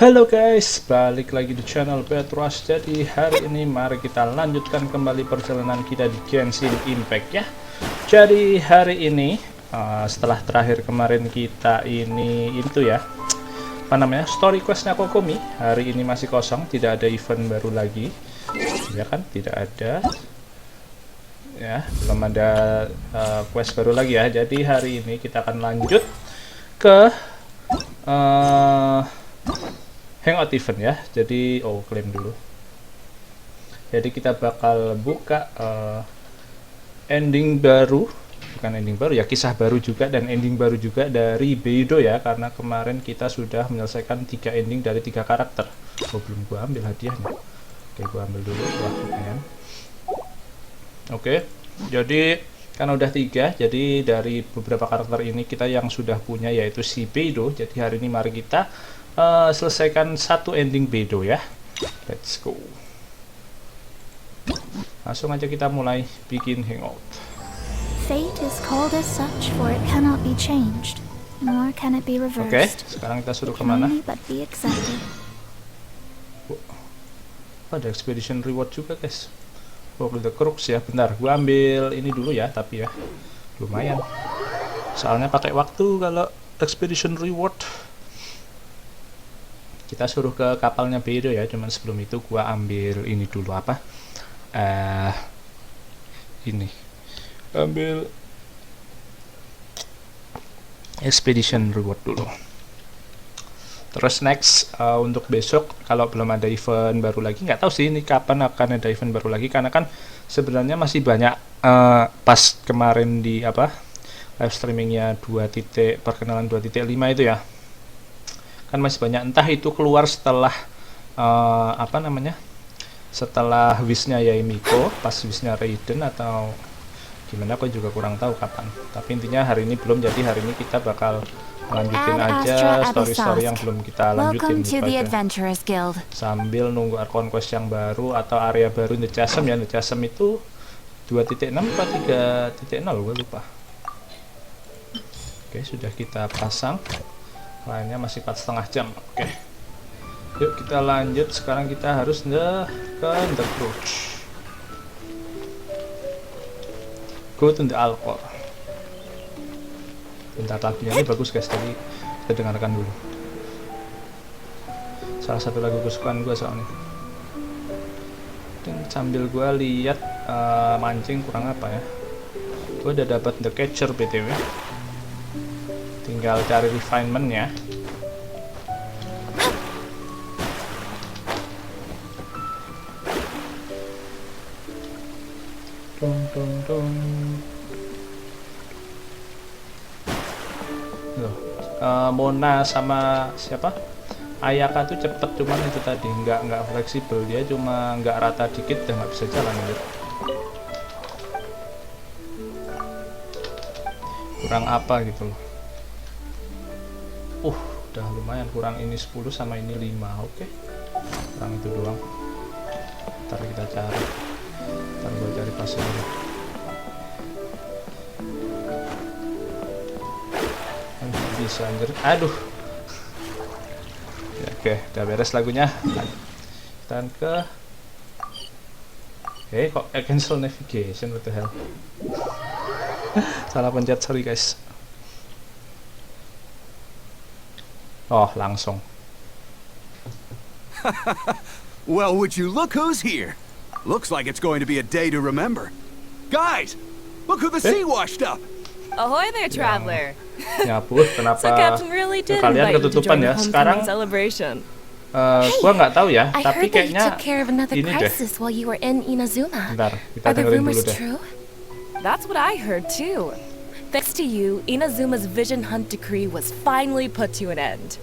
Halo guys, balik lagi di channel BadRush. Jadi hari ini mari kita lanjutkan kembali perjalanan kita di Genshin Impact ya. Jadi hari ini setelah terakhir kemarin kita itu ya, apa namanya, story questnya Kokomi, hari ini masih kosong, tidak ada event baru lagi ya kan, tidak ada ya, belum ada quest baru lagi ya. Jadi hari ini kita akan lanjut ke hangout event ya. Jadi klaim dulu. Jadi kita bakal buka ending baru, bukan ending baru ya, kisah baru juga dan ending baru juga dari Beidou ya, karena kemarin kita sudah menyelesaikan 3 ending dari 3 karakter. Belum gua ambil hadiahnya. Oke, gua ambil dulu lumayan. Oke, jadi karena udah 3, jadi dari beberapa karakter ini kita yang sudah punya yaitu si Beidou. Jadi hari ini mari kita selesaikan 1 ending Beidou ya. Let's go. Langsung aja kita mulai bikin hangout. Fate is called as such, for it cannot be changed, nor can it be reversed. Oke, sekarang kita suruh kemana? But be accepted. Ada expedition reward juga guys. The crux ya, bentar, gua ambil ini dulu ya, tapi ya lumayan. Soalnya pakai waktu kalau expedition reward. Kita suruh ke kapalnya Beidou ya, cuman sebelum itu gua ambil ini dulu apa? Ini. Ambil expedition reward dulu. Terus next untuk besok kalau belum ada event baru lagi, nggak tahu sih ini kapan akan ada event baru lagi, karena kan sebenarnya masih banyak pas kemarin di live streamingnya perkenalan 2.5 itu ya, kan masih banyak, entah itu keluar setelah setelah wishnya Yaimiko, pas wishnya Raiden atau gimana, aku juga kurang tahu kapan. Tapi intinya hari ini belum, jadi hari ini kita bakal lanjutin aja story-story yang belum kita lanjutin sambil nunggu Archon Quest yang baru atau area baru The Chasm ya. The Chasm itu 2.6 atau 3.0 gue lupa. Oke, sudah kita pasang, lainnya masih 4,5 jam. Oke, yuk kita lanjut. Sekarang kita harus ke The Crouch, go to the Alcor. Bentar, lagunya ini bagus guys, tadi kita dengarkan dulu. Salah satu lagu kesukaan gue soalnya. Dan sambil gue lihat mancing kurang apa ya. Gue udah dapat The Catcher BTW. Tinggal cari refinement-nya. Dong. Mona sama siapa? Ayaka tuh cepet, cuman itu tadi nggak fleksibel, dia cuma nggak rata dikit dan nggak bisa jalan gitu. Kurang apa gitu loh. Udah lumayan, kurang ini 10 sama ini 5. Oke. Kurang itu doang. Ntar kita cari. Ntar gua cari pasir dulu. Bisa anjir, aduh ya, oke, udah beres lagunya. Dan kok cancel navigation, what the hell. Salah pencet, sorry guys. Langsung. Well, would you look who's here? Looks like it's going to be a day to remember. Guys, look who the sea washed up. Ahoy there, traveler. Ya ampun, kenapa So Captain really did kalian invite you to ketutupan join ya the sekarang? homecoming celebration. Gua nggak tahu ya, I tapi heard that you kayaknya took care of another ini deh. crisis while you were in Inazuma. Bentar, kita Are the dengerin dulu rumors deh. true? That's what I heard too. Thanks to you, Inazuma's vision hunt decree was finally put to an end.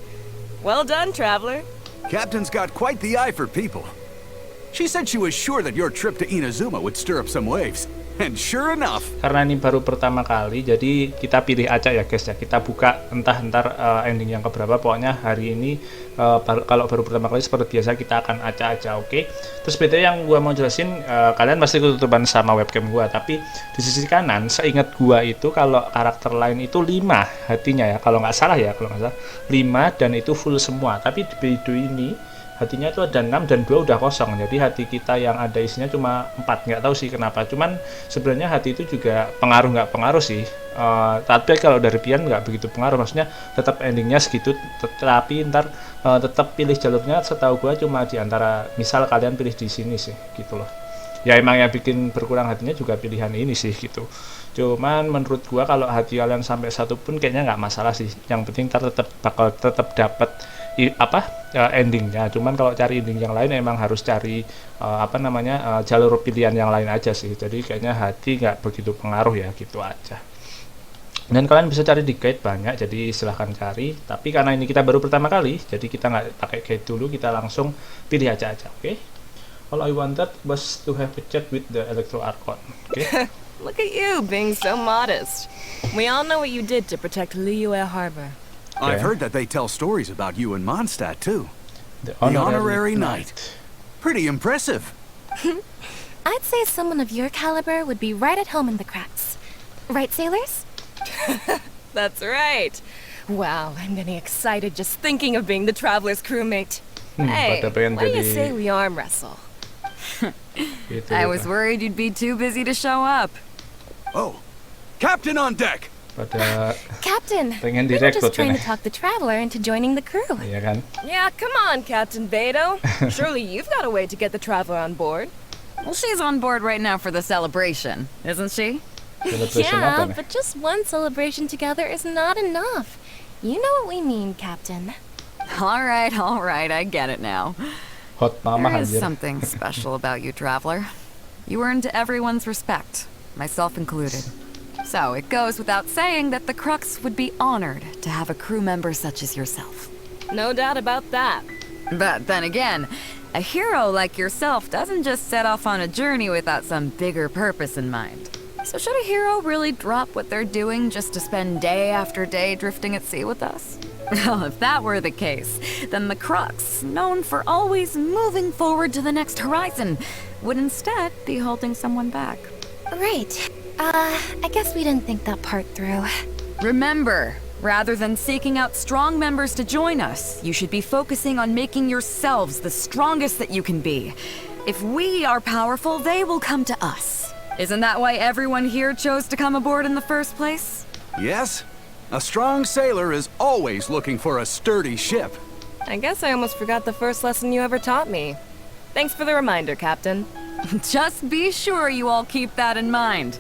Well done, traveler. Captain's got quite the eye for people. She said she was sure that your trip to Inazuma would stir up some waves. And sure enough, Karena ini baru pertama kali, jadi kita pilih aja ya guys ya. Kita buka entah ntar ending yang keberapa. Pokoknya hari ini kalau baru pertama kali seperti biasa kita akan acak aja, oke? Terus beda yang gua mau jelasin, kalian pasti ketutupan sama webcam gua, tapi di sisi kanan seingat gua itu kalau karakter lain itu 5 hatinya ya, kalau nggak salah 5 dan itu full semua. Tapi di video ini hatinya itu ada 6 dan 2 udah kosong, jadi hati kita yang ada isinya cuma 4. Nggak tahu sih kenapa, cuman sebenarnya hati itu juga nggak pengaruh sih, tapi kalau dari Pian nggak begitu pengaruh, maksudnya tetap endingnya segitu, tapi ntar tetap pilih jalurnya setahu gua cuma di antara, misal kalian pilih di sini sih gitu loh ya. Emang yang bikin berkurang hatinya juga pilihan ini sih gitu, cuman menurut gua kalau hati kalian sampai 1 pun kayaknya nggak masalah sih, yang penting ntar bakal tetap dapat endingnya. Cuman kalau cari ending yang lain emang harus cari jalur pilihan yang lain aja sih, jadi kayaknya hati nggak begitu pengaruh ya, gitu aja. Dan kalian bisa cari di guide banyak, jadi silahkan cari, tapi karena ini kita baru pertama kali, jadi kita nggak pakai guide dulu, kita langsung pilih aja, oke? All I wanted was to have a chat with the Electro Archon, oke? Look at you being so modest. We all know what you did to protect Liyue Harbor. I've heard that they tell stories about you and Mondstadt too. The The Honorary Knight. Pretty impressive. I'd say someone of your caliber would be right at home in the cracks. Right, sailors? That's right. Wow, I'm getting excited just thinking of being the Traveler's crewmate. Hey, pada pengen why do you jadi- say we arm wrestle? Gitu, I gitu. was worried you'd be too busy to show up. Oh, Captain on deck. Pada Captain, pengen we were direkrut just trying ini. to talk the Traveler into joining the crew. Iya kan? Yeah, come on, Captain Beto. Surely you've got a way to get the Traveler on board. Well, she's on board right now for the celebration, isn't she? Celebration apa Yeah, nih? but just one celebration together is not enough. You know what we mean, Captain. All right, I get it now. Hot mama There is anjir. something special about you, Traveler. You earned everyone's respect, myself included. So it goes without saying that the Crux would be honored to have a crew member such as yourself. No doubt about that. But then again, a hero like yourself doesn't just set off on a journey without some bigger purpose in mind. So should a hero really drop what they're doing just to spend day after day drifting at sea with us? Well, if that were the case, then the Crux, known for always moving forward to the next horizon, would instead be holding someone back. Right. I guess we didn't think that part through. Remember, rather than seeking out strong members to join us, you should be focusing on making yourselves the strongest that you can be. If we are powerful, they will come to us. Isn't that why everyone here chose to come aboard in the first place? Yes, a strong sailor is always looking for a sturdy ship. I guess I almost forgot the first lesson you ever taught me. Thanks for the reminder, Captain. Just be sure you all keep that in mind.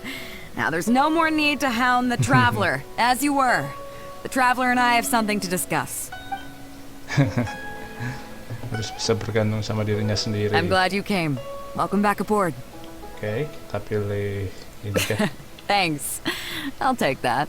Now, there's no more need to hound the Traveler, as you were. The Traveler and I have something to discuss. Harus bisa bergantung sama dirinya sendiri. I'm glad you came. Welcome back aboard. Oke, kita pilih ini kan. Thanks. I'll take that.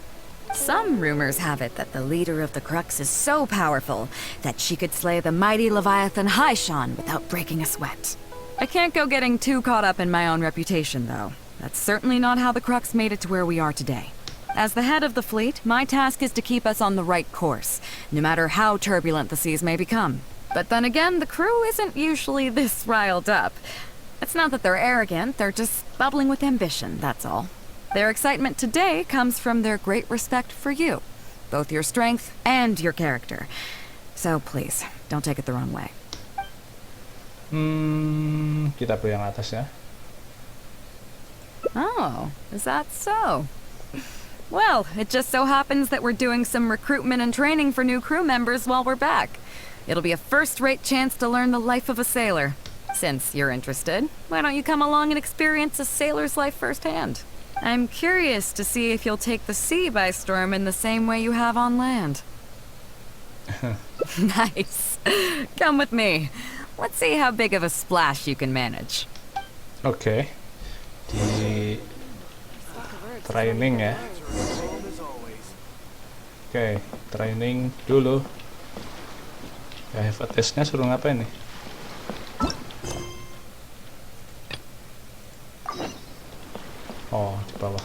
Some rumors have it that the leader of the Crux is so powerful that she could slay the mighty Leviathan Haishan without breaking a sweat. I can't go getting too caught up in my own reputation, though. That's certainly not how the Crux made it to where we are today. As the head of the fleet, my task is to keep us on the right course, no matter how turbulent the seas may become. But then again, the crew isn't usually this riled up. It's not that they're arrogant, they're just bubbling with ambition, that's all. Their excitement today comes from their great respect for you, both your strength and your character. So please, don't take it the wrong way. Kita pilih yang atas ya. Oh, is that so? Well, it just so happens that we're doing some recruitment and training for new crew members while we're back. It'll be a first-rate chance to learn the life of a sailor. Since you're interested, why don't you come along and experience a sailor's life firsthand? I'm curious to see if you'll take the sea by storm in the same way you have on land. Nice. Come with me. Let's see how big of a splash you can manage. Oke. Di training ya. Oke, training dulu. Ya, have a test-nya suruh ngapain nih? Oh, di bawah.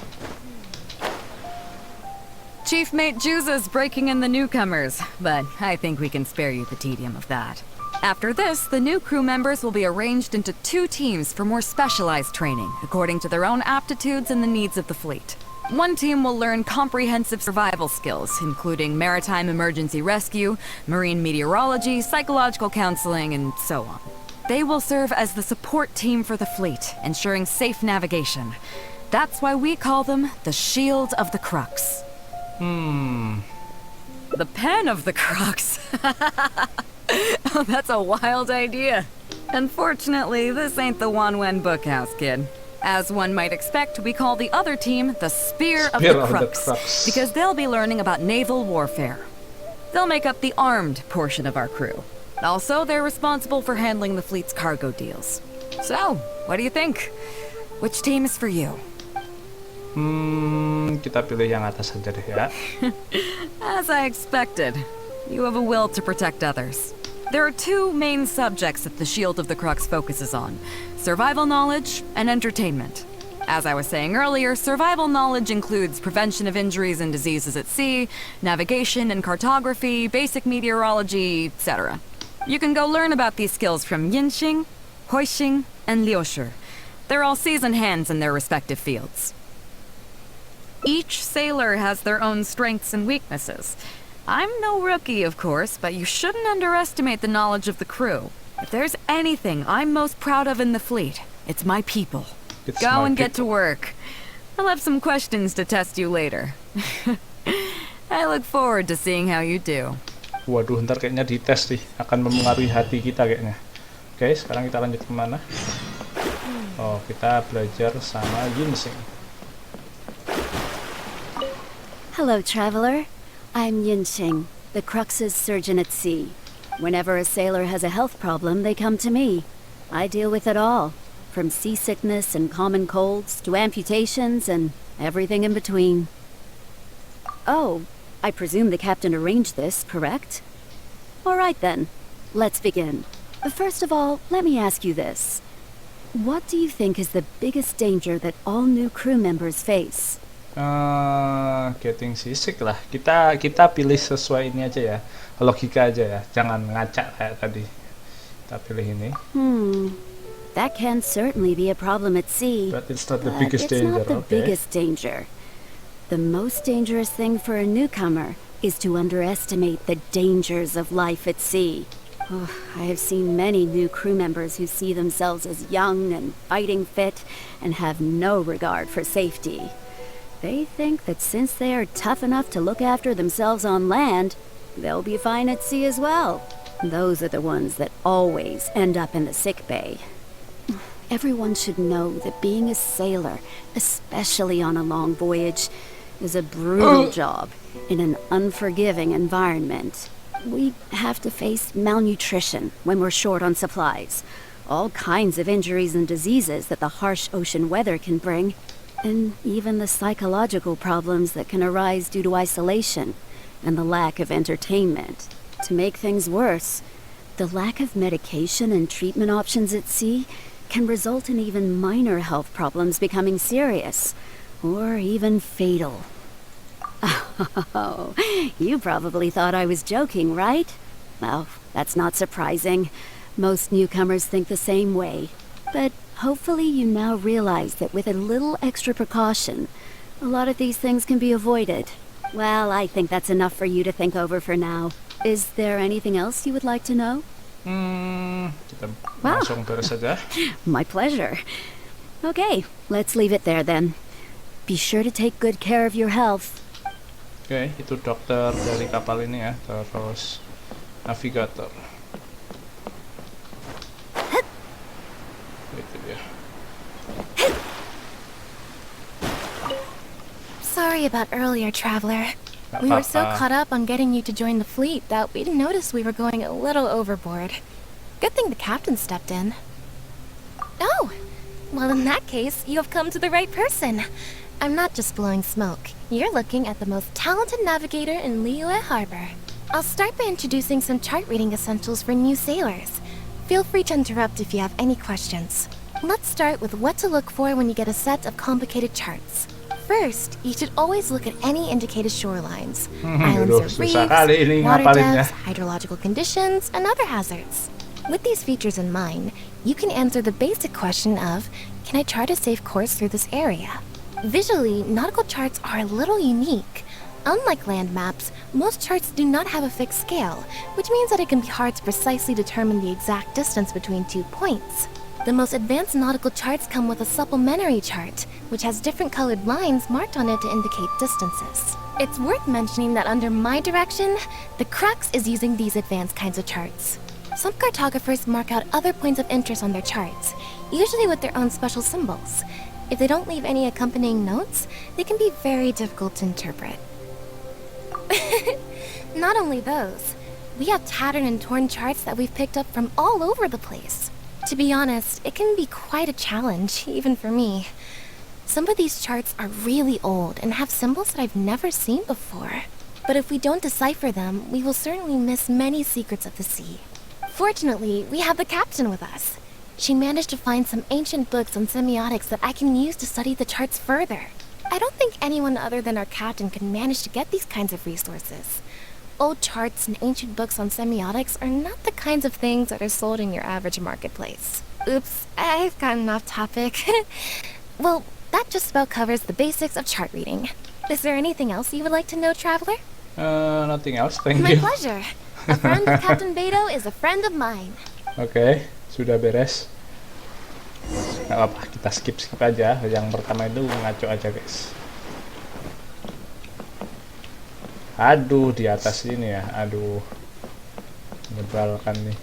Chief Mate Juza's breaking in the newcomers, but I think we can spare you the tedium of that. After this, the new crew members will be arranged into 2 teams for more specialized training, according to their own aptitudes and the needs of the fleet. One team will learn comprehensive survival skills, including maritime emergency rescue, marine meteorology, psychological counseling, and so on. They will serve as the support team for the fleet, ensuring safe navigation. That's why we call them the Shield of the Crux. The Pen of the Crux. Oh, that's a wild idea. Unfortunately, this ain't the Wanwen Bookhouse, kid. As one might expect, we call the other team the Spear of the Crux, because they'll be learning about naval warfare. They'll make up the armed portion of our crew. Also, they're responsible for handling the fleet's cargo deals. So, what do you think? Which team is for you? Kita pilih yang atas saja deh ya. As I expected, you have a will to protect others. There are 2 main subjects that the Shield of the Crux focuses on: survival knowledge and entertainment. As I was saying earlier, survival knowledge includes prevention of injuries and diseases at sea, navigation and cartography, basic meteorology, etc. You can go learn about these skills from Genshin, Hoixing, and Liushi. They're all seasoned hands in their respective fields. Each sailor has their own strengths and weaknesses. I'm no rookie, of course, but you shouldn't underestimate the knowledge of the crew. If there's anything I'm most proud of in the fleet, it's my people. Go and get to work. I'll have some questions to test you later. I look forward to seeing how you do. Waduh, ntar kayaknya dites nih, akan mempengaruhi hati kita kayaknya. Oke, sekarang kita lanjut kemana? Oh, kita belajar sama Genshin. Hello, traveler. I'm Yinxing, the Crux's surgeon at sea. Whenever a sailor has a health problem, they come to me. I deal with it all, from seasickness and common colds to amputations and everything in between. Oh, I presume the captain arranged this, correct? All right then, let's begin. First of all, let me ask you this. What do you think is the biggest danger that all new crew members face? Getting seasick lah. Kita pilih sesuai ini aja ya, logika aja ya. Jangan ngacak kayak tadi. Kita pilih ini. That can certainly be a problem at sea. But it's not the biggest danger. It's not the biggest danger. The most dangerous thing for a newcomer is to underestimate the dangers of life at sea. Oh, I have seen many new crew members who see themselves as young and fighting fit and have no regard for safety. They think that since they are tough enough to look after themselves on land, they'll be fine at sea as well. Those are the ones that always end up in the sick bay. Everyone should know that being a sailor, especially on a long voyage, is a brutal job in an unforgiving environment. We have to face malnutrition when we're short on supplies, all kinds of injuries and diseases that the harsh ocean weather can bring, and even the psychological problems that can arise due to isolation and the lack of entertainment. To make things worse, the lack of medication and treatment options at sea can result in even minor health problems becoming serious, or even fatal. Oh, you probably thought I was joking, right? Well, that's not surprising. Most newcomers think the same way. But hopefully you now realize that with a little extra precaution, a lot of these things can be avoided. Well, I think that's enough for you to think over for now. Is there anything else you would like to know? Kita langsung beres saja. My pleasure. Okay, let's leave it there then. Be sure to take good care of your health. Oke, itu dokter dari kapal ini ya, terus navigator. Itu dia. Sorry about earlier, traveler. We were so caught up on getting you to join the fleet that we didn't notice we were going a little overboard. Good thing the captain stepped in. Oh! Well, in that case, you have come to the right person. I'm not just blowing smoke. You're looking at the most talented navigator in Liyue Harbor. I'll start by introducing some chart reading essentials for new sailors. Feel free to interrupt if you have any questions. Let's start with what to look for when you get a set of complicated charts. First, you should always look at any indicated shorelines, islands or reefs, water depths, hydrological conditions, and other hazards. With these features in mind, you can answer the basic question of, can I chart a safe course through this area? Visually, nautical charts are a little unique. Unlike land maps, most charts do not have a fixed scale, which means that it can be hard to precisely determine the exact distance between 2 points. The most advanced nautical charts come with a supplementary chart, which has different colored lines marked on it to indicate distances. It's worth mentioning that under my direction, the crux is using these advanced kinds of charts. Some cartographers mark out other points of interest on their charts, usually with their own special symbols. If they don't leave any accompanying notes, they can be very difficult to interpret. Not only those, we have tattered and torn charts that we've picked up from all over the place. To be honest, it can be quite a challenge, even for me. Some of these charts are really old and have symbols that I've never seen before. But if we don't decipher them, we will certainly miss many secrets of the sea. Fortunately, we have the captain with us. She managed to find some ancient books on semiotics that I can use to study the charts further. I don't think anyone other than our captain could manage to get these kinds of resources. Old charts and ancient books on semiotics are not the kinds of things that are sold in your average marketplace. Oops, I've gotten off topic. Well, that just about covers the basics of chart reading. Is there anything else you would like to know, Traveler? Nothing else, thank My you. pleasure. A friend of Captain Beto is a friend of mine. Oke, sudah beres. Gak apa-apa, kita skip aja. Yang pertama itu ngaco aja, guys. Aduh, di atas ini ya. Aduh, menyebalkan nih.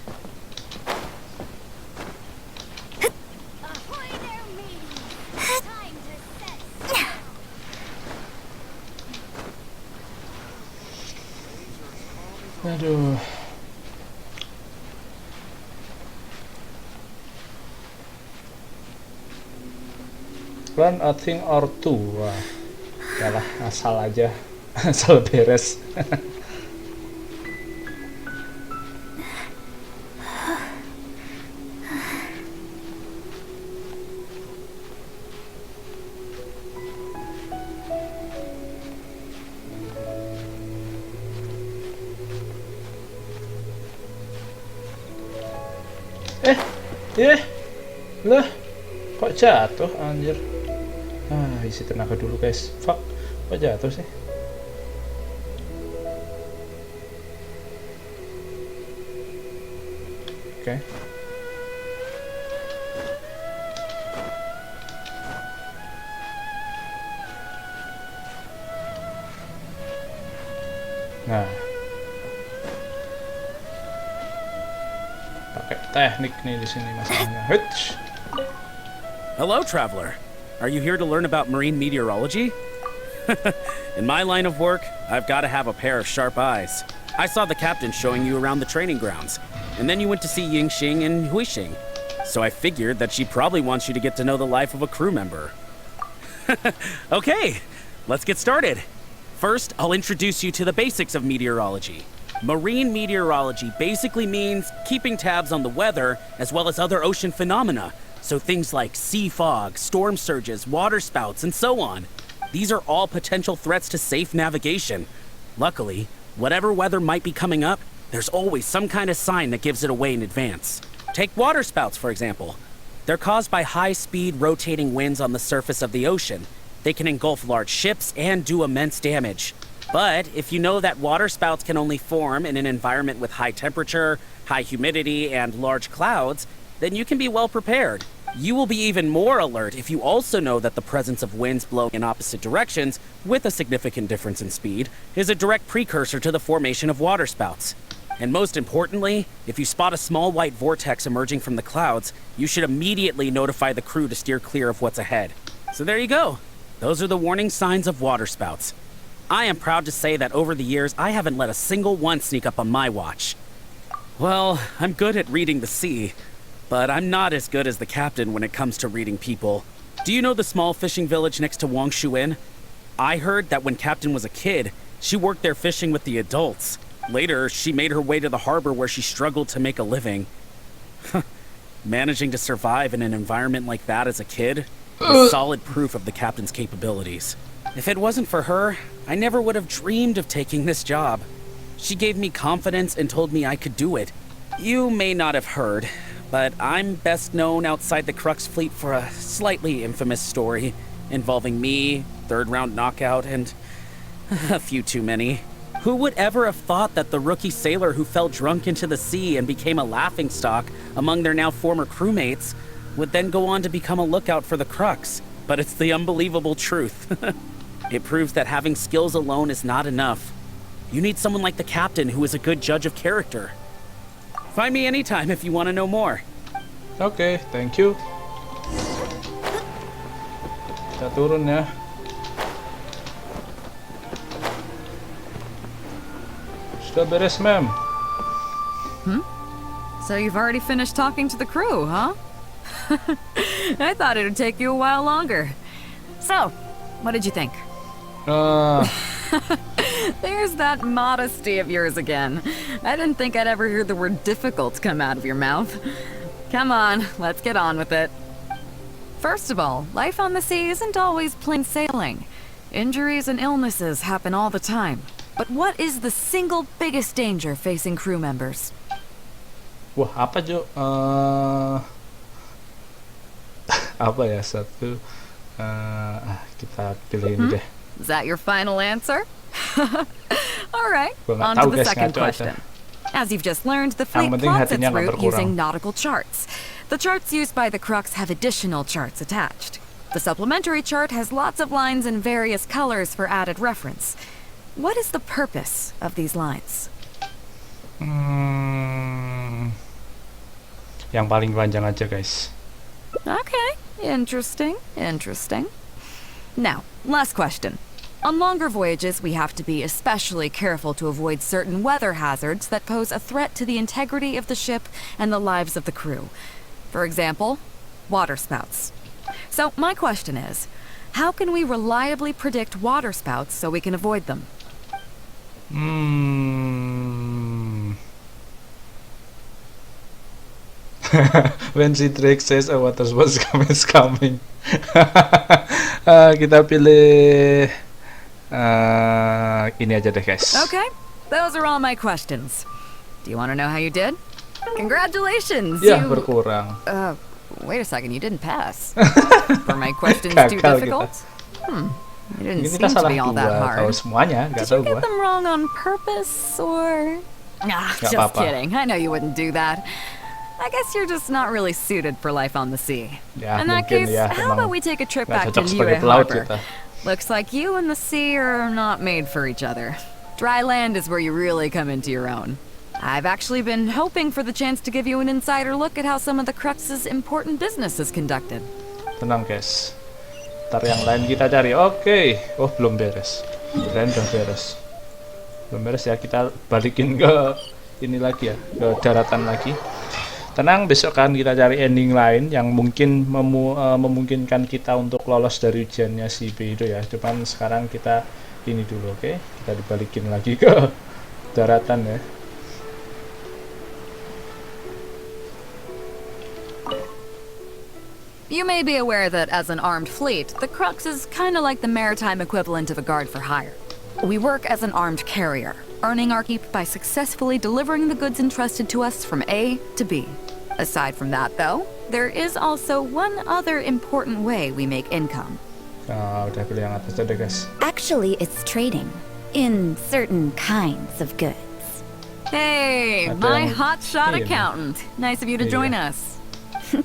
Aduh. Learn a thing or two. Wah, yalah, asal aja. Asal beres. Lah, kok jatuh anjir. Isi tenaga dulu, guys. Fuck, kok jatuh sih? Oke. Nah, pakai teknik nih di sini masalahnya. Huts. Hello, traveler. Are you here to learn about marine meteorology? In my line of work, I've got to have a pair of sharp eyes. I saw the captain showing you around the training grounds, and then you went to see Yingxing and Huixing. So I figured that she probably wants you to get to know the life of a crew member. Okay, let's get started. First, I'll introduce you to the basics of meteorology. Marine meteorology basically means keeping tabs on the weather as well as other ocean phenomena. So things like sea fog, storm surges, water spouts, and so on. These are all potential threats to safe navigation. Luckily, whatever weather might be coming up, there's always some kind of sign that gives it away in advance. Take water spouts, for example. They're caused by high-speed rotating winds on the surface of the ocean. They can engulf large ships and do immense damage. But if you know that water spouts can only form in an environment with high temperature, high humidity, and large clouds, then you can be well prepared. You will be even more alert if you also know that the presence of winds blowing in opposite directions, with a significant difference in speed, is a direct precursor to the formation of waterspouts. And most importantly, if you spot a small white vortex emerging from the clouds, you should immediately notify the crew to steer clear of what's ahead. So there you go. Those are the warning signs of waterspouts. I am proud to say that over the years, I haven't let a single one sneak up on my watch. Well, I'm good at reading the sea, but I'm not as good as the captain when it comes to reading people. Do you know the small fishing village next to Wangshuin? I heard that when Captain was a kid, she worked there fishing with the adults. Later, she made her way to the harbor where she struggled to make a living. Managing to survive in an environment like that as a kid is solid proof of the captain's capabilities. If it wasn't for her, I never would have dreamed of taking this job. She gave me confidence and told me I could do it. You may not have heard, but I'm best known outside the Crux fleet for a slightly infamous story involving me, third-round knockout, and a few too many. Who would ever have thought that the rookie sailor who fell drunk into the sea and became a laughingstock among their now former crewmates would then go on to become a lookout for the Crux? But it's the unbelievable truth. It proves that having skills alone is not enough. You need someone like the captain who is a good judge of character. Find me anytime if you want to know more. Oke, thank you. Kita turun ya. Sudah beres, ma'am. So you've already finished talking to the crew, huh? I thought it would take you a while longer. So, what did you think? There's that modesty of yours again. I didn't think I'd ever hear the word difficult come out of your mouth. Come on, let's get on with it. First of all, life on the sea isn't always plain sailing. Injuries and illnesses happen all the time. But what is the single biggest danger facing crew members? Wah, apa Jo? Apa ya satu? Kita pilih ini deh. Is that your final answer? All right, Gua nggak on tahu, to the guys, second ngaco aja. question. As you've just learned, the fleet Yang penting plots its hatinya nggak route berkurang. using nautical charts. The charts used by the Crux have additional charts attached. The supplementary chart has lots of lines in various colors for added reference. What is the purpose of these lines? Yang paling panjang aja, guys. Okay, interesting. Now, last question. On longer voyages, we have to be especially careful to avoid certain weather hazards that pose a threat to the integrity of the ship and the lives of the crew. For example, waterspouts. So, my question is, how can we reliably predict waterspouts so we can avoid them? When she Drake says a water spout is coming. Kita pilih ini aja deh, guys. Okay, those are all my questions. Do you want to know how you did? Congratulations! Ya, you... berkurang. Wait a second, you didn't pass. Were my questions too Gagal difficult? It didn't Ini seem kita to be salah all that dua, tahu hard. semuanya, nggak Did tahu you get gua. them wrong on purpose, or...? Nggak Just apa-apa. kidding. I know you wouldn't do that. I guess you're just not really suited for life on the sea. Ya, In that mungkin case, ya, how emang about we take a trip nggak back to cocok sebagai Niue pelaut Harbor? kita. Looks like you and the sea are not made for each other. Dry land is where you really come into your own. I've actually been hoping for the chance to give you an insider look at how some of the Crux's important business is conducted. Tenang, guys. Ntar yang lain kita cari. Oke. Oh, belum beres. Kirain udah beres. Belum beres ya, kita balikin ke ini lagi ya, ke daratan lagi. Tenang, besok kan kita cari ending lain yang mungkin memungkinkan kita untuk lolos dari ujiannya si B itu ya. Cuman sekarang kita ini dulu, oke? Kita dibalikin lagi ke daratan ya. You may be aware that as an armed fleet, the Crux is kind of like the maritime equivalent of a guard for hire. We work as an armed carrier, earning our keep by successfully delivering the goods entrusted to us from A to B. Aside from that, though, there is also one other important way we make income. Udah pilih yang atas aja, guys. Actually, it's trading. In certain kinds of goods. Hey, Ada my yang hotshot ini. accountant. Nice of you to Iya. join us.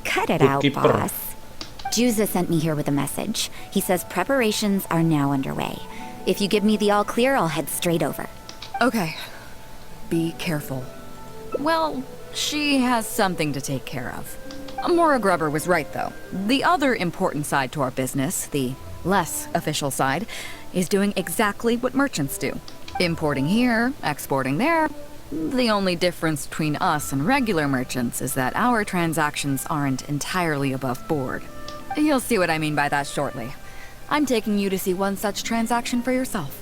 Cut it out, Bookkeeper. boss. Juza sent me here with a message. He says preparations are now underway. If you give me the all clear, I'll head straight over. Okay. Be careful. Well, she has something to take care of. Mora Grubber was right, though. The other important side to our business, the less official side, is doing exactly what merchants do. Importing here, exporting there. The only difference between us and regular merchants is that our transactions aren't entirely above board. You'll see what I mean by that shortly. I'm taking you to see one such transaction for yourself.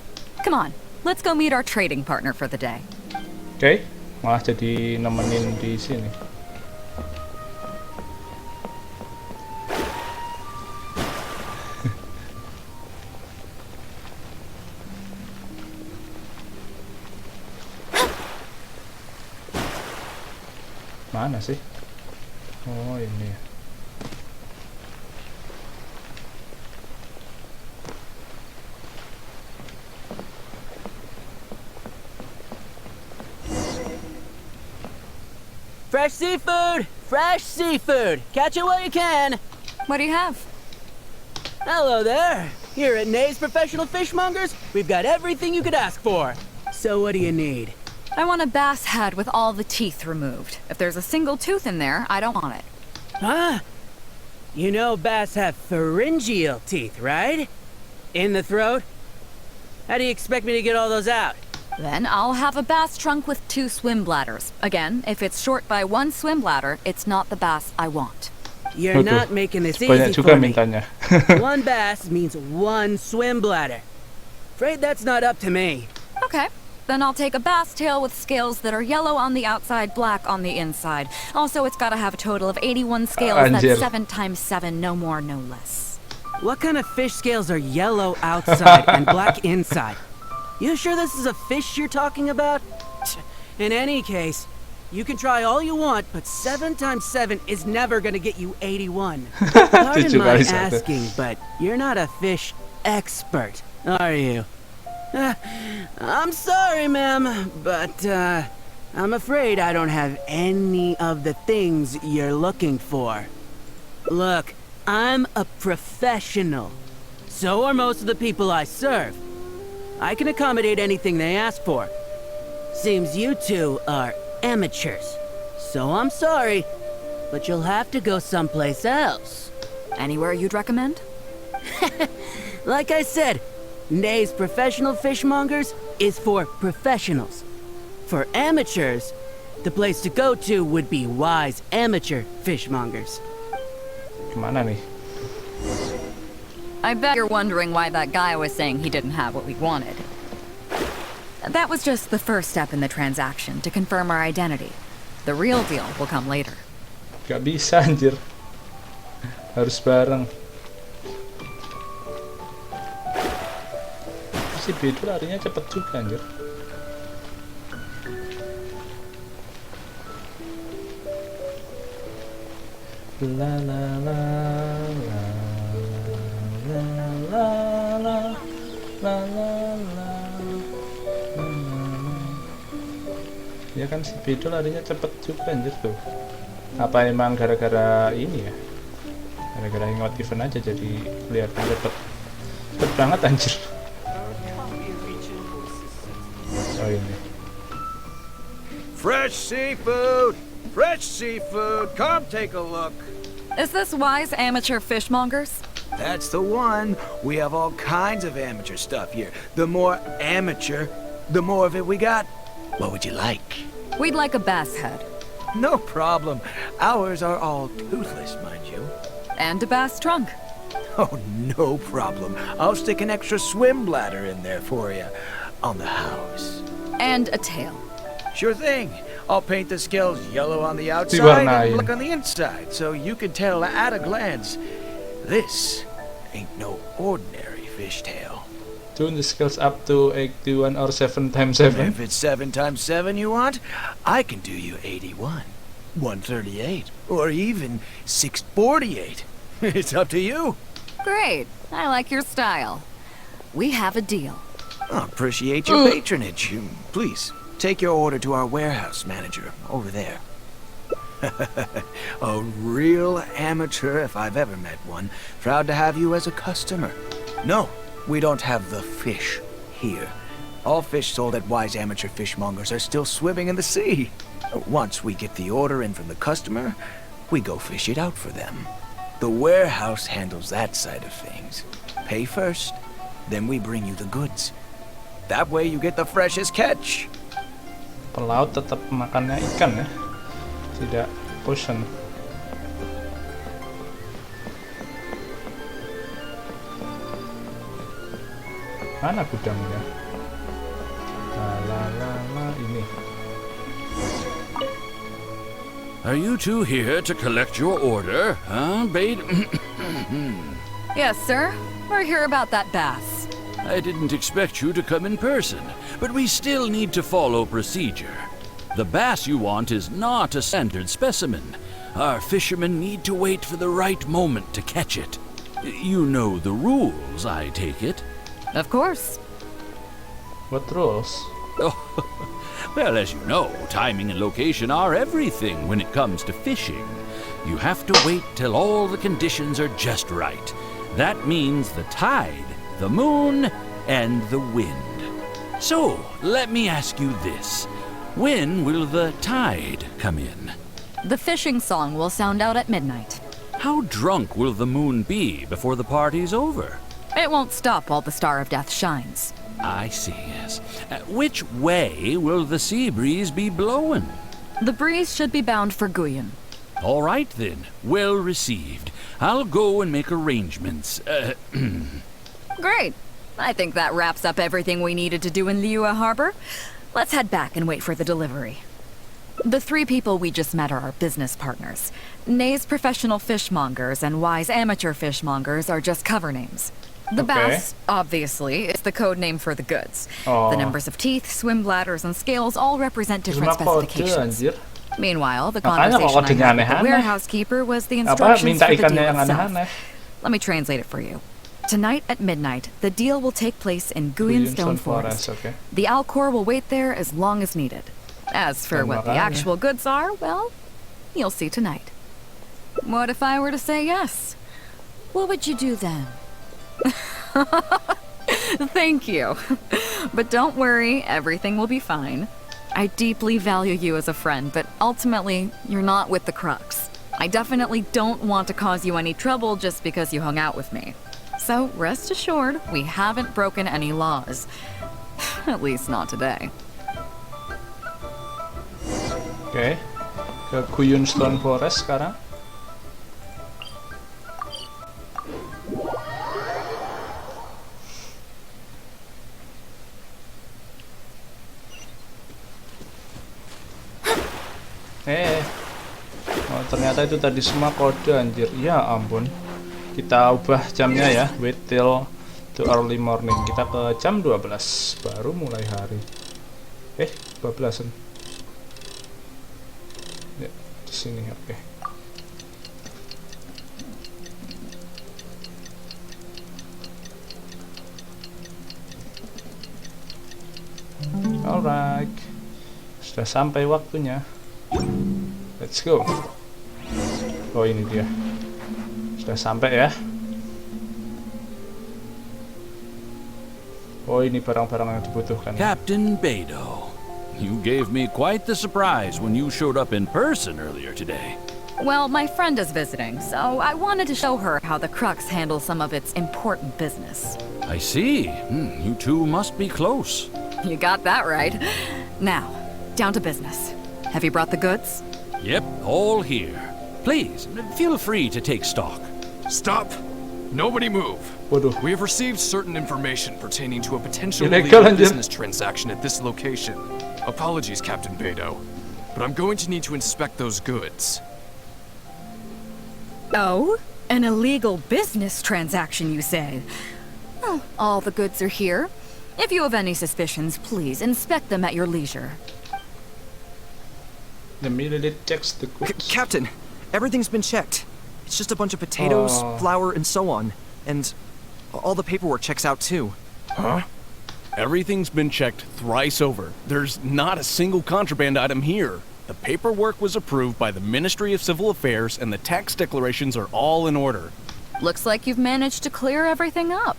Come on, let's go meet our trading partner for the day. Oke, malah jadi nemenin di sini. Mana sih? Oh ini. Fresh seafood! Fresh seafood! Catch it while you can! What do you have? Hello there! Here at Nay's Professional Fishmongers, we've got everything you could ask for. So what do you need? I want a bass head with all the teeth removed. If there's a single tooth in there, I don't want it. Huh? You know bass have pharyngeal teeth, right? In the throat? How do you expect me to get all those out? Then I'll have a bass trunk with 2 swim bladders. Again, if it's short by 1 swim bladder, it's not the bass I want. You're not making this Banyak easy juga for me. mintanya. 1 bass means 1 swim bladder. Afraid that's not up to me. Okay. Then I'll take a bass tail with scales that are yellow on the outside, black on the inside. Also, it's gotta have a total of 81 scales. Anjir. That's 7 times 7, no more, no less. What kind of fish scales are yellow outside and black inside? You sure this is a fish you're talking about? In any case, you can try all you want, but 7 times 7 is never gonna get you 81. Pardon my asking, but you're not a fish expert, are you? I'm sorry, ma'am, but I'm afraid I don't have any of the things you're looking for. Look, I'm a professional. So are most of the people I serve. I can accommodate anything they ask for. Seems you two are amateurs. So I'm sorry, but you'll have to go someplace else. Anywhere you'd recommend? Like I said, Nay's Professional Fishmongers is for professionals. For amateurs, the place to go to would be Wise Amateur Fishmongers. Kemana nih? I bet you're wondering why that guy was saying he didn't have what we wanted. That was just the first step in the transaction to confirm our identity. The real deal will come later. Gak bisa anjir. Harus bareng. Si Bedu larinya cepet juga anjir. La la la la la la la la la la. Ya kan si Bedu larinya cepet juga anjir tuh. Apa emang gara-gara ini ya? Gara-gara hangout event aja jadi kelihatan cepet. Cepet banget anjir. Oh ini. Fresh seafood! Fresh seafood! Come take a look! Is this Wise Amateur Fishmongers? That's the one. We have all kinds of amateur stuff here. The more amateur, the more of it we got. What would you like? We'd like a bass head. No problem. Ours are all toothless, mind you. And a bass trunk. Oh, no problem. I'll stick an extra swim bladder in there for you. On the house. And a tail. Sure thing. I'll paint the scales yellow on the outside and black on the inside, so you can tell at a glance, this ain't no ordinary fishtail. Tune the scales up to 81 or 7 times 7. If it's 7 times 7 you want, I can do you 81, 138, or even 648. It's up to you. Great. I like your style. We have a deal. I appreciate your patronage. Please, take your order to our warehouse manager over there. A real amateur if I've ever met one. Proud to have you as a customer. No, we don't have the fish here. All fish sold at Wise Amateur Fishmongers are still swimming in the sea. Once we get the order in from the customer, we go fish it out for them. The warehouse handles that side of things. Pay first, then we bring you the goods. That way you get the freshest catch. Pelaut tetap makannya ikan ya, tidak ocean. Mana gudangnya? La ini. Are you two here to collect your order, huh, Bade? Yes, sir. We're here about that bass. I didn't expect you to come in person, but we still need to follow procedure. The bass you want is not a standard specimen. Our fishermen need to wait for the right moment to catch it. You know the rules, I take it? Of course. What rules? Oh, well, as you know, timing and location are everything when it comes to fishing. You have to wait till all the conditions are just right. That means the tide, the moon, and the wind. So, let me ask you this. When will the tide come in? The fishing song will sound out at midnight. How drunk will the moon be before the party's over? It won't stop while the Star of Death shines. I see, yes. Which way will the sea breeze be blowing? The breeze should be bound for Guyan. All right then, well received. I'll go and make arrangements. Great. I think that wraps up everything we needed to do in Liyue Harbor. Let's head back and wait for the delivery. The 3 people we just met are our business partners. Nay's professional fishmongers and Y's amateur fishmongers are just cover names. The bass, obviously, is the code name for the goods. The numbers of teeth, swim bladders, and scales all represent different specifications. Meanwhile, the conversation I had with the warehouse keeper was the instructions for the deal itself. Let me translate it for you. Tonight at midnight, the deal will take place in Guyan Stone Forest. The Alcor will wait there as long as needed. As for what the actual goods are, well, you'll see tonight. What if I were to say yes? What would you do then? Thank you. But don't worry, everything will be fine. I deeply value you as a friend, but ultimately, you're not with the Crux. I definitely don't want to cause you any trouble just because you hung out with me. So rest assured, we haven't broken any laws. At least not today. Oke, ke Guyan Stone Forest sekarang. Oh, ternyata itu tadi semua kode anjir. Ya ampun. Kita ubah jamnya ya. Wait till to early morning. Kita ke jam 12 baru mulai hari. 12-an. Ya, di sini oke. Alright. Sudah sampai waktunya. Let's go. Oh, ini dia. Sudah sampai ya. Oh, ini barang-barang yang dibutuhkan. Captain Beidou, you gave me quite the surprise when you showed up in person earlier today. Well, my friend is visiting, so I wanted to show her how the Crux handles some of its important business. I see. You two must be close. You got that right. Now, down to business. Have you brought the goods? Yep, all here. Please, feel free to take stock. Stop! Nobody move. Waduh. We have received certain information pertaining to a potential Illegal illegal business transaction at this location. Apologies, Captain Beidou, but I'm going to need to inspect those goods. Oh? An illegal business transaction, you say? Well, all the goods are here. If you have any suspicions, please inspect them at your leisure. Immediately checks the goods. Captain, everything's been checked. It's just a bunch of potatoes, flour, and so on. And all the paperwork checks out too. Huh? Everything's been checked thrice over. There's not a single contraband item here. The paperwork was approved by the Ministry of Civil Affairs and the tax declarations are all in order. Looks like you've managed to clear everything up.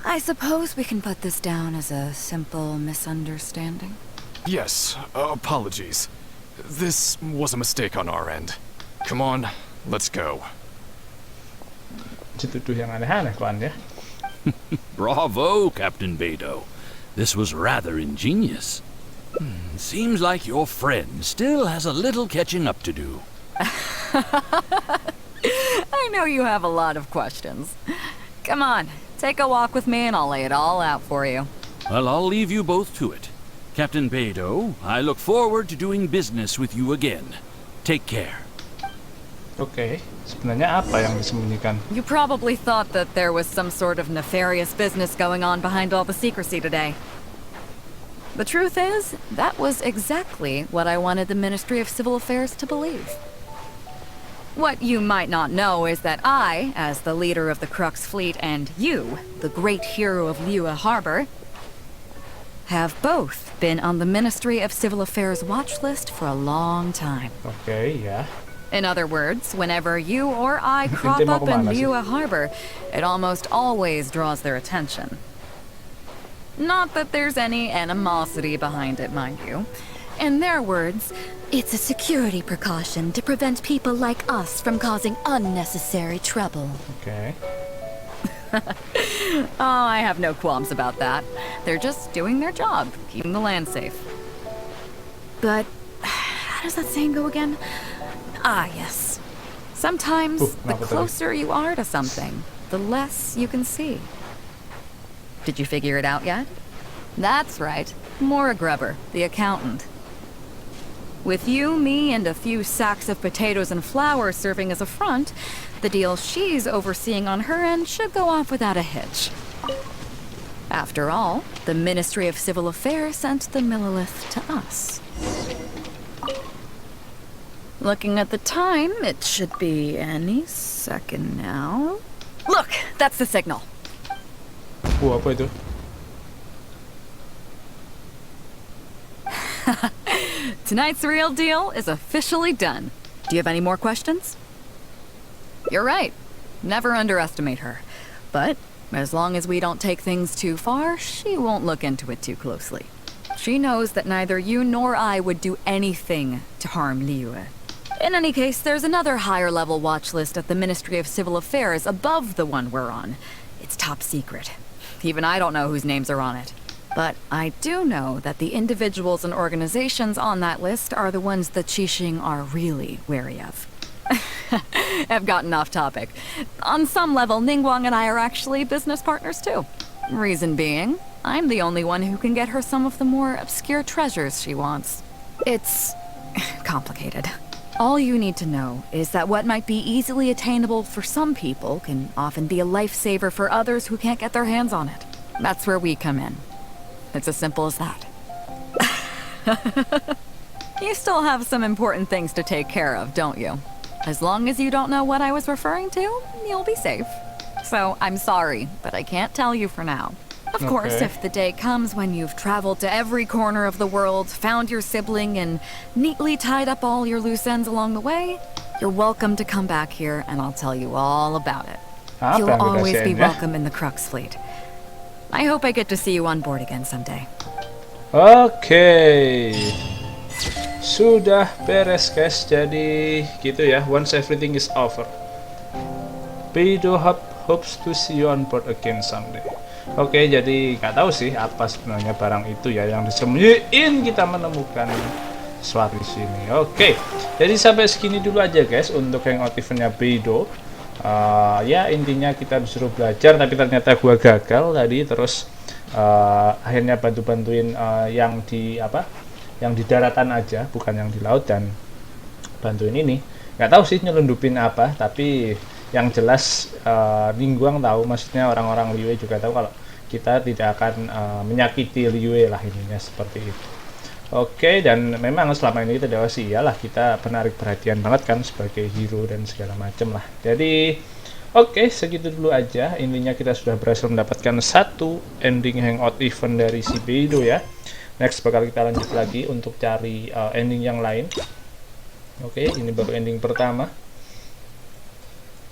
I suppose we can put this down as a simple misunderstanding. Yes, apologies. This was a mistake on our end. Come on, let's go. Dituduh yang aneh-aneh kan ya. Bravo, Captain Beidou. This was rather ingenious. Seems like your friend still has a little catching up to do. I know you have a lot of questions. Come on, take a walk with me and I'll lay it all out for you. Well, I'll leave you both to it. Captain Beidou, I look forward to doing business with you again. Take care. Oke, sebenarnya apa yang disembunyikan? You probably thought that there was some sort of nefarious business going on behind all the secrecy today. The truth is, that was exactly what I wanted the Ministry of Civil Affairs to believe. What you might not know is that I, as the leader of the Crux fleet, and you, the great hero of Liyue Harbor, have both been on the Ministry of Civil Affairs watch list for a long time. Okay, yeah. In other words, whenever you or I crop up in Liyue Harbor, it almost always draws their attention. Not that there's any animosity behind it, mind you. In their words, it's a security precaution to prevent people like us from causing unnecessary trouble. Okay. Oh, I have no qualms about that. They're just doing their job, keeping the land safe. But how does that saying go again? Ah, yes. Sometimes the closer you are to something, the less you can see. Did you figure it out yet? That's right. Mora Grubber, the accountant. With you, me, and a few sacks of potatoes and flour serving as a front, the deal she's overseeing on her end should go off without a hitch. After all, the Ministry of Civil Affairs sent the Millilith to us. Looking at the time, it should be any second now. Look, that's the signal. Apa itu? Tonight's real deal is officially done. Do you have any more questions? You're right. Never underestimate her. But as long as we don't take things too far, she won't look into it too closely. She knows that neither you nor I would do anything to harm Liyue. In any case, there's another higher-level watch list at the Ministry of Civil Affairs above the one we're on. It's top secret. Even I don't know whose names are on it. But I do know that the individuals and organizations on that list are the ones the Qixing are really wary of. I've gotten off topic. On some level, Ningguang and I are actually business partners too. Reason being, I'm the only one who can get her some of the more obscure treasures she wants. It's complicated. All you need to know is that what might be easily attainable for some people can often be a lifesaver for others who can't get their hands on it. That's where we come in. It's as simple as that. You still have some important things to take care of, don't you? As long as you don't know what I was referring to, you'll be safe. So, I'm sorry, but I can't tell you for now. Of course, if the day comes when you've traveled to every corner of the world, found your sibling, and neatly tied up all your loose ends along the way, you're welcome to come back here and I'll tell you all about it. You'll always be welcome in the Crux fleet. I hope I get to see you on board again someday. Oke. Sudah beres guys. Jadi gitu ya. Once everything is over, Beidou hopes to see you on board again someday. Oke, jadi nggak tahu sih apa sebenarnya barang itu ya yang disembunyiin. Kita menemukan sesuatu di sini. Oke, jadi sampai segini dulu aja guys untuk hangout eventnya Beidou. Ya intinya kita disuruh belajar tapi ternyata gua gagal tadi, terus akhirnya bantuin yang di daratan aja, bukan yang di laut, dan bantuin ini nggak tahu sih nyelundupin apa, tapi yang jelas Ningguang tahu, maksudnya orang-orang Liyue juga tahu kalau kita tidak akan menyakiti Liyue lah, intinya seperti itu. Oke, dan memang selama ini kita dewasa iyalah kita penarik perhatian banget kan sebagai hero dan segala macem lah. Jadi oke, segitu dulu aja. Intinya kita sudah berhasil mendapatkan satu ending hangout event dari si Beidou ya. Next bakal kita lanjut lagi untuk cari ending yang lain. Oke, ini baru ending pertama.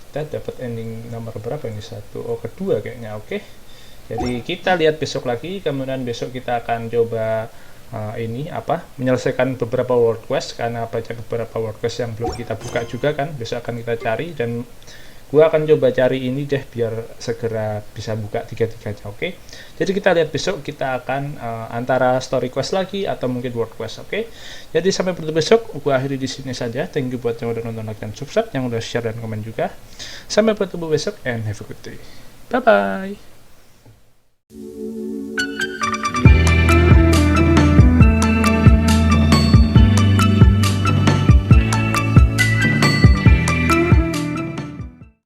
Kita dapat ending nomor berapa ini? Kedua kayaknya. Oke, jadi kita lihat besok lagi. Kemudian besok kita akan coba menyelesaikan beberapa world quest, karena banyak beberapa world quest yang belum kita buka juga kan, besok akan kita cari, dan gua akan coba cari ini deh biar segera bisa buka tiga-tiganya. Oke, jadi kita lihat besok kita akan antara story quest lagi atau mungkin world quest. Oke, jadi sampai bertemu besok. Gua akhiri di sini saja. Thank you buat yang udah nonton, like, dan subscribe, yang udah share dan komen juga. Sampai bertemu besok and have a good day. Bye bye.